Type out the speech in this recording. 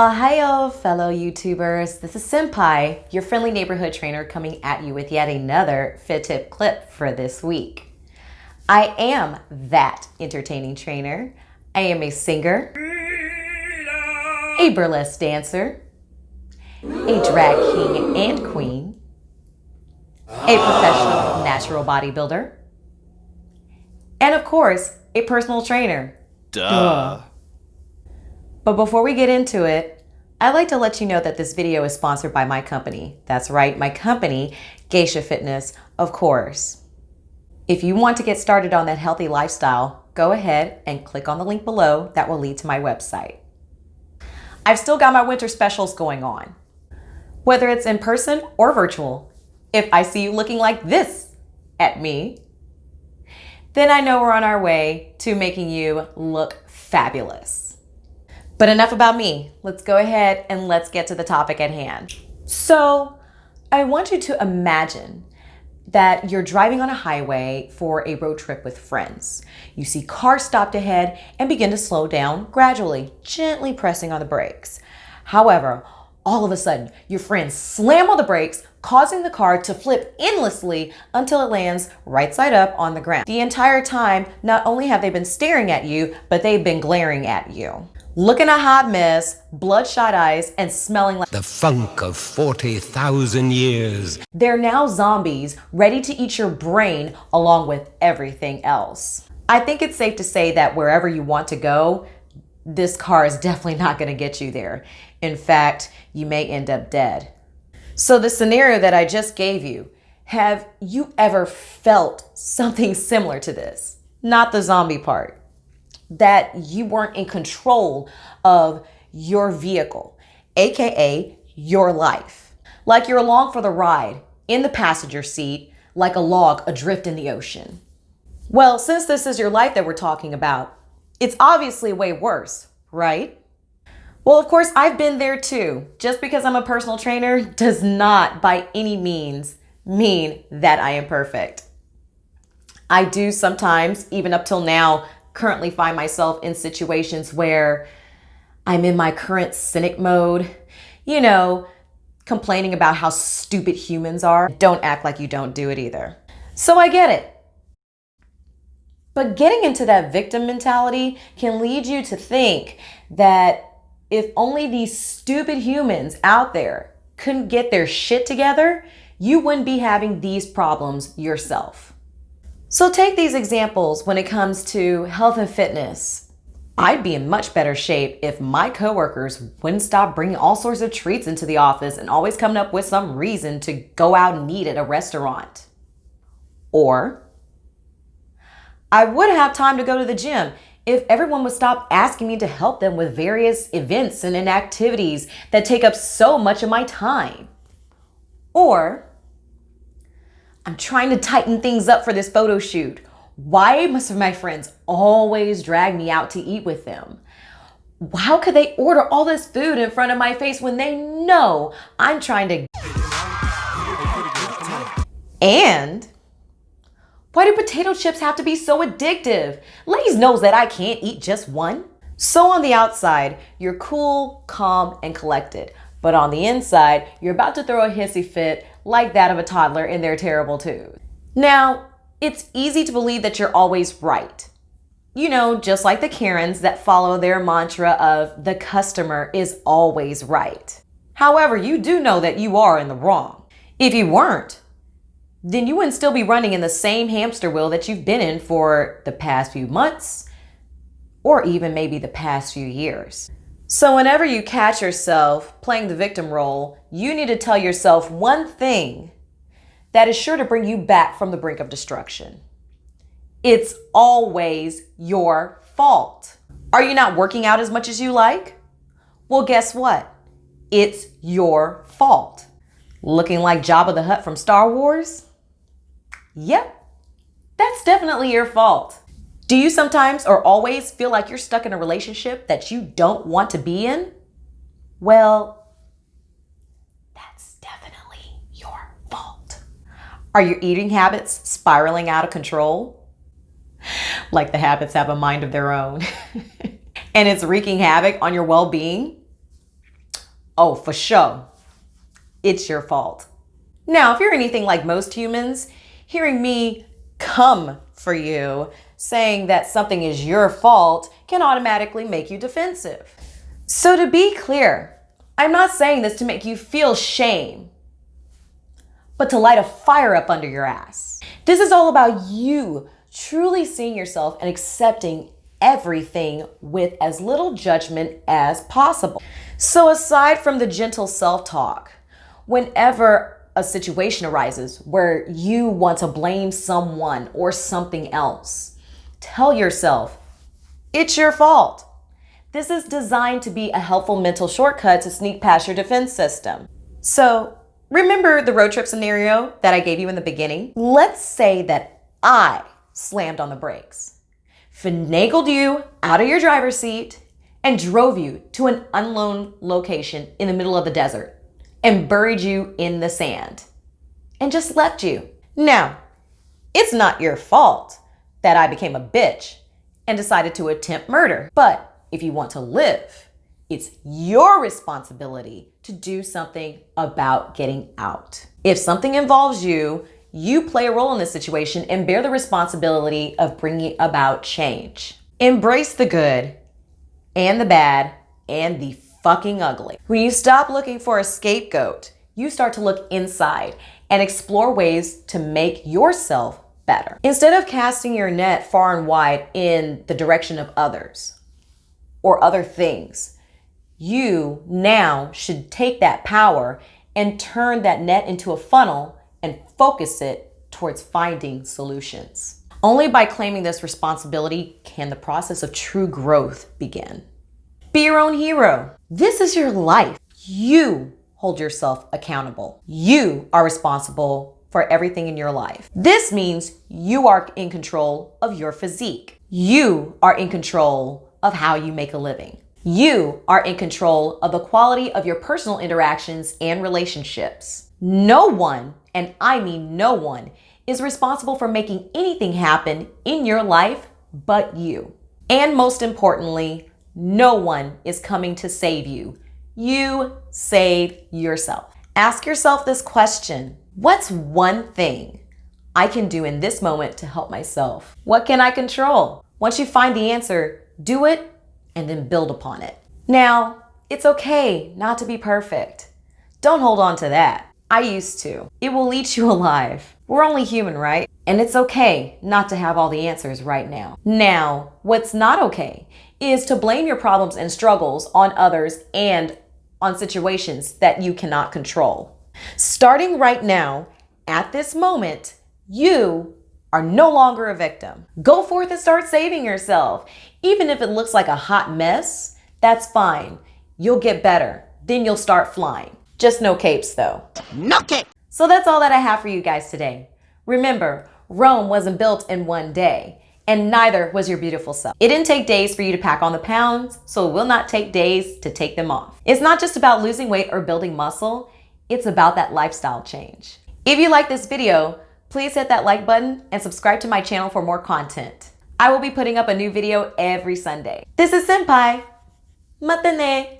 Ohio, fellow YouTubers. This is Senpai, your friendly neighborhood trainer, coming at you with yet another fit tip clip for this week. I am that entertaining trainer. I am a singer, a burlesque dancer, a drag king and queen, a professional natural bodybuilder, and of course, a personal trainer. Duh. But before we get into it, I'd like to let you know that this video is sponsored by my company. That's right, my company, Geisha Fitness, of course. If you want to get started on that healthy lifestyle, go ahead and click on the link below that will lead to my website. I've still got my winter specials going on. Whether it's in person or virtual, if I see you looking like this at me, then I know we're on our way to making you look fabulous. But enough about me. Let's go ahead and let's get to the topic at hand. So I want you to imagine that you're driving on a highway for a road trip with friends. You see cars stopped ahead and begin to slow down gradually, gently pressing on the brakes. However, all of a sudden, your friends slam on the brakes, causing the car to flip endlessly until it lands right side up on the ground. The entire time, not only have they been staring at you, but they've been glaring at you. Looking a hot mess, bloodshot eyes, and smelling like the funk of 40,000 years. They're now zombies, ready to eat your brain along with everything else. I think it's safe to say that wherever you want to go, this car is definitely not going to get you there. In fact, you may end up dead. So the scenario that I just gave you, have you ever felt something similar to this? Not the zombie part. That you weren't in control of your vehicle, aka your life. Like you're along for the ride, in the passenger seat, like a log adrift in the ocean. Well, since this is your life that we're talking about, it's obviously way worse, right? Well, of course, I've been there too. Just because I'm a personal trainer does not by any means mean that I am perfect. I do sometimes, even up till now, currently find myself in situations where I'm in my current cynic mode, complaining about how stupid humans are. Don't act like you don't do it either. So I get it. But getting into that victim mentality can lead you to think that if only these stupid humans out there couldn't get their shit together, you wouldn't be having these problems yourself. So take these examples when it comes to health and fitness. I'd be in much better shape if my coworkers wouldn't stop bringing all sorts of treats into the office and always coming up with some reason to go out and eat at a restaurant. Or I would have time to go to the gym if everyone would stop asking me to help them with various events and activities that take up so much of my time. Or I'm trying to tighten things up for this photo shoot. Why must my friends always drag me out to eat with them? How could they order all this food in front of my face when they know I'm trying to... And why do potato chips have to be so addictive? Lay's knows that I can't eat just one. So on the outside, you're cool, calm, and collected. But on the inside, you're about to throw a hissy fit like that of a toddler in their terrible tube. Now, it's easy to believe that you're always right. Just like the Karens that follow their mantra of the customer is always right. However, you do know that you are in the wrong. If you weren't, then you wouldn't still be running in the same hamster wheel that you've been in for the past few months, or even maybe the past few years. So whenever you catch yourself playing the victim role, you need to tell yourself one thing that is sure to bring you back from the brink of destruction. It's always your fault. Are you not working out as much as you like? Well, guess what? It's your fault. Looking like Jabba the Hutt from Star Wars? Yep, that's definitely your fault. Do you sometimes or always feel like you're stuck in a relationship that you don't want to be in? Well, that's definitely your fault. Are your eating habits spiraling out of control? Like the habits have a mind of their own and it's wreaking havoc on your well-being? Oh, for sure. It's your fault. Now, if you're anything like most humans, hearing me come for you, saying that something is your fault, can automatically make you defensive. So to be clear, I'm not saying this to make you feel shame, but to light a fire up under your ass. This is all about you truly seeing yourself and accepting everything with as little judgment as possible. So aside from the gentle self-talk, whenever a situation arises where you want to blame someone or something else, tell yourself, it's your fault. This is designed to be a helpful mental shortcut to sneak past your defense system. So remember the road trip scenario that I gave you in the beginning? Let's say that I slammed on the brakes, finagled you out of your driver's seat, and drove you to an unknown location in the middle of the desert and buried you in the sand and just left you. Now, it's not your fault that I became a bitch and decided to attempt murder. But if you want to live, it's your responsibility to do something about getting out. If something involves you, you play a role in this situation and bear the responsibility of bringing about change. Embrace the good and the bad and the fucking ugly. When you stop looking for a scapegoat, you start to look inside and explore ways to make yourself better. Instead of casting your net far and wide in the direction of others or other things, you now should take that power and turn that net into a funnel and focus it towards finding solutions. Only by claiming this responsibility can the process of true growth begin. Be your own hero. This is your life. You hold yourself accountable. You are responsible for everything in your life. This means you are in control of your physique. You are in control of how you make a living. You are in control of the quality of your personal interactions and relationships. No one, and I mean no one, is responsible for making anything happen in your life but you. And most importantly, no one is coming to save you. You save yourself. Ask yourself this question: what's one thing I can do in this moment to help myself? What can I control? Once you find the answer, do it and then build upon it. Now, it's okay not to be perfect. Don't hold on to that. I used to. It will eat you alive. We're only human, right? And it's okay not to have all the answers right now. Now, what's not okay is to blame your problems and struggles on others and on situations that you cannot control. Starting right now, at this moment, you are no longer a victim. Go forth and start saving yourself. Even if it looks like a hot mess, that's fine. You'll get better. Then you'll start flying. Just no capes though. No cape! So that's all that I have for you guys today. Remember, Rome wasn't built in one day, and neither was your beautiful self. It didn't take days for you to pack on the pounds, so it will not take days to take them off. It's not just about losing weight or building muscle, it's about that lifestyle change. If you like this video, please hit that like button and subscribe to my channel for more content. I will be putting up a new video every Sunday. This is Senpai. Matane.